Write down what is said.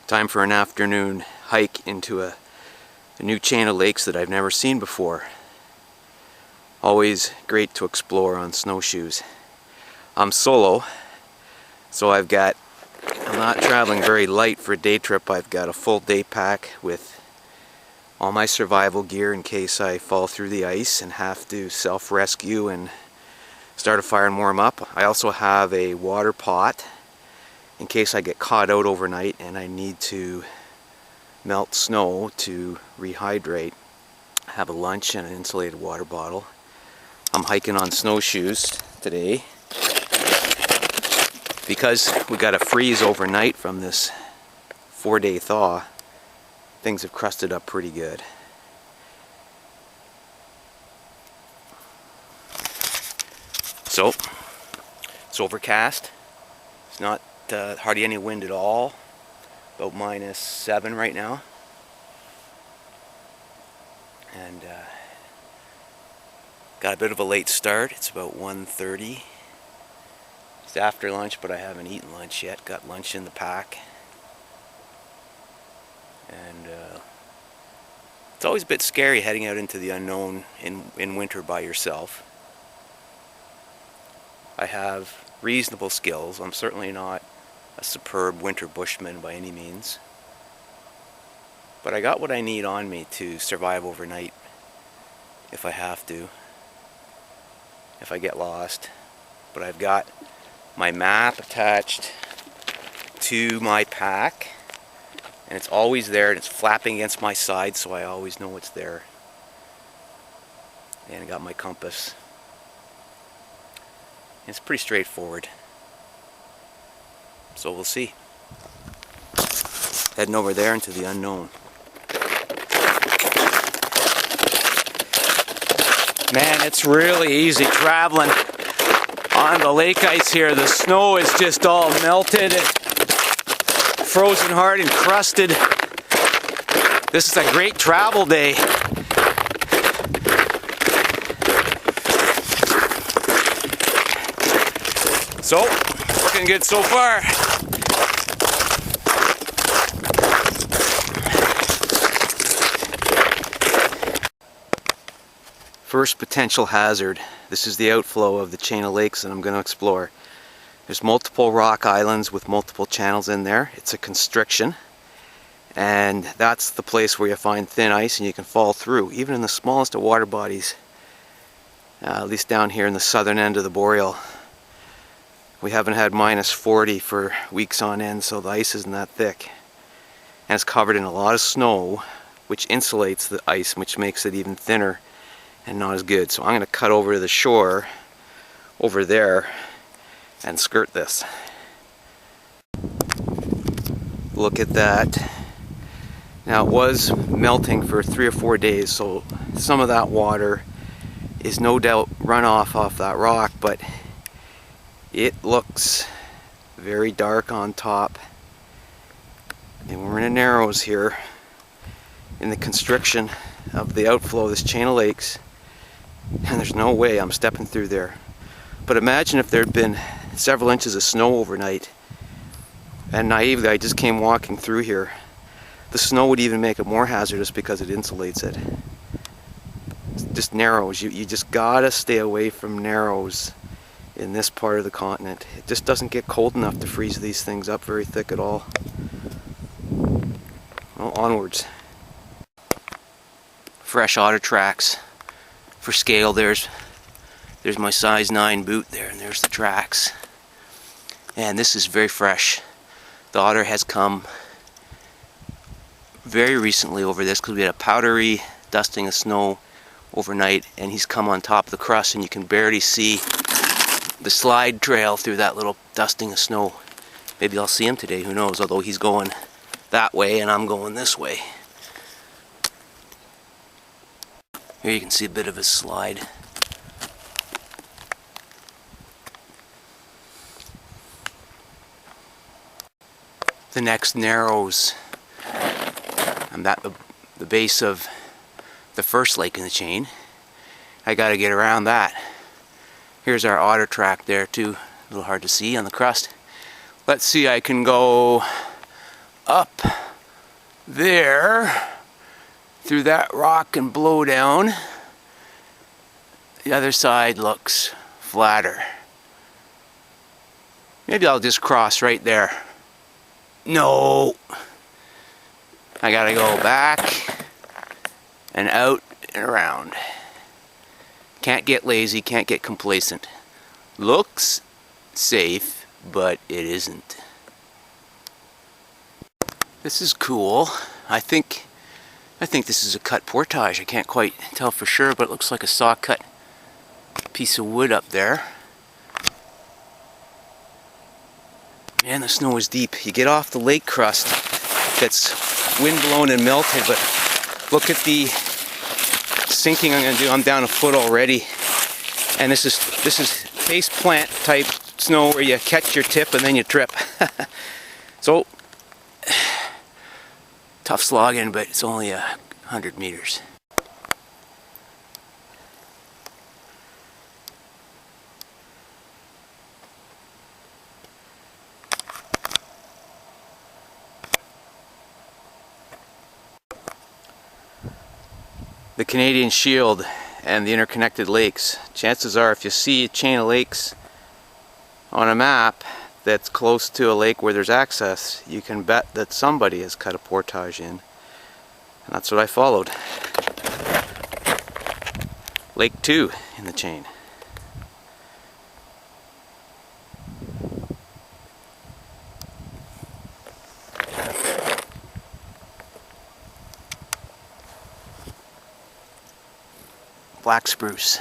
Time for an afternoon hike into a new chain of lakes that I've never seen before. Always great to explore on snowshoes. I'm solo, so I'm not traveling very light for a day trip. I've got a full day pack with all my survival gear in case I fall through the ice and have to self-rescue and start a fire and warm up. I also have a water pot in case I get caught out overnight and I need to melt snow to rehydrate. I have a lunch and an insulated water bottle. I'm hiking on snowshoes today because we got a freeze overnight from this 4-day thaw. Things have crusted up pretty good. So, it's overcast. It's not hardly any wind at all. About -7 right now. And got a bit of a late start. It's about 1:30. It's after lunch, but I haven't eaten lunch yet. Got lunch in the pack. And it's always a bit scary heading out into the unknown in winter by yourself. I have reasonable skills. I'm certainly not a superb winter bushman by any means. But I got what I need on me to survive overnight if I have to, if I get lost. But I've got my map attached to my pack, and it's always there, and it's flapping against my side, so I always know it's there. And I got my compass. It's pretty straightforward. So we'll see. Heading over there into the unknown. Man, it's really easy traveling on the lake ice here. The snow is just all melted and frozen hard and crusted. This is a great travel day. So, looking good so far. First potential hazard. This is the outflow of the chain of lakes that I'm going to explore. There's multiple rock islands with multiple channels in there. It's a constriction, and that's the place where you find thin ice and you can fall through, even in the smallest of water bodies. At least down here in the southern end of the boreal. We haven't had -40 for weeks on end, so the ice isn't that thick. And it's covered in a lot of snow, which insulates the ice, which makes it even thinner and not as good. So I'm going to cut over to the shore over there and skirt this. Look at that. Now it was melting for 3 or 4 days, so some of that water is no doubt runoff off that rock, but it looks very dark on top. And we're in the narrows here in the constriction of the outflow of this chain of lakes. And there's no way I'm stepping through there. But imagine if there had been several inches of snow overnight, and naively I just came walking through here. The snow would even make it more hazardous because it insulates it. It's just narrows. You just gotta stay away from narrows in this part of the continent. It just doesn't get cold enough to freeze these things up very thick at all. Well, onwards. Fresh otter tracks. For scale, there's my size 9 boot there, and there's the tracks. And this is very fresh. The otter has come very recently over this because we had a powdery dusting of snow overnight, and he's come on top of the crust, and you can barely see the slide trail through that little dusting of snow. Maybe I'll see him today, who knows, although he's going that way and I'm going this way. Here you can see a bit of his slide. The next narrows. I'm at the base of the first lake in the chain. I gotta get around that. Here's our otter track there too. A little hard to see on the crust. Let's see, I can go up there through that rock and blow down. The other side looks flatter. Maybe I'll just cross right there. No! I gotta go back and out and around. Can't get lazy, can't get complacent. Looks safe, but it isn't. This is cool. I think this is a cut portage. I can't quite tell for sure, but it looks like a saw cut piece of wood up there. Man, the snow is deep. You get off the lake crust that's wind blown and melted, but look at the sinking I'm gonna do. I'm down a foot already. And this is face plant type snow where you catch your tip and then you trip. So tough slogging, but it's only 100 meters. The Canadian Shield and the interconnected lakes. Chances are if you see a chain of lakes on a map that's close to a lake where there's access, you can bet that somebody has cut a portage in. And that's what I followed. Lake 2 in the chain. Black spruce.